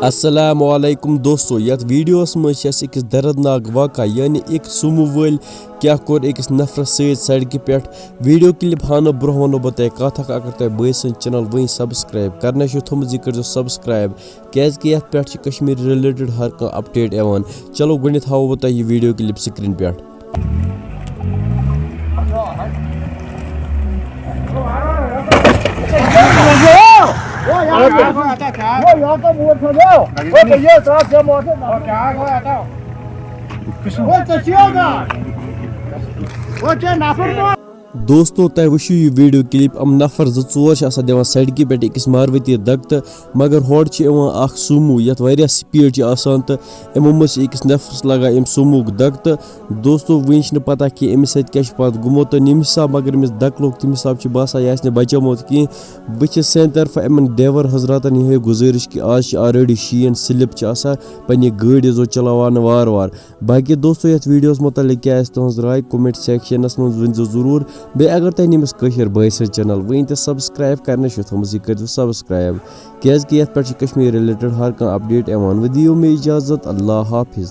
अस्सलामुअलैकुम दोस्तों, यथ वीडियोस मज अकिस दर्दनाक वाक़ा यानी एक सुमो वल क्या कोर अकिस नफरस सड़क पे वीडियो क्लिप हानो ब्रोह वनो बह तह कथ अगर तुम बई सन चैनल वही सब्सक्राइब करना थोमुत यह कर सब्सक्राइब क्या पे कश्मीर रिलेटेड हर कह अपडेट यवान। चलो गुत हावो बह तुम यह वीडियो क्लिप स्क्रीन पे। दोस्तों तुम वुचु यह वीडियो क्लिप अम नफर जोर दिवान सड़क पे अकिस मारवती दगत मगर होड़ सुमो यथ वारिया स्पीड आसान तो यमो मज अकिस नफरस लगा अम सुमो दगत। दोस्तों वन पता कि अमिस क्या गुमो तो यम हिसाब मगर अमिस दक लोग तम हिसाब बसान यह बचोमुत कह बह सान तरफ इन ड्राइवर हजरातन यह गुजारिश कि आज ऑलरेडी शीन स्लिप पे गाड़ी जो चलावान वार वार। बाकी दोस्तों यथ वीडियोस मुतलिक क्या तुज राय कमेंट सेक्शनस मज वन जरूर। बे अगर तुम नमिस कशर बई चैनल वन तो सब्सक्राइब करना थोमुत यह कर सब्सक्राइब क्या पे कश्मीर रिलेटेड हर कह अपडेट यवान। वो दियो मे इजाजत। अल्लाह हाफिज।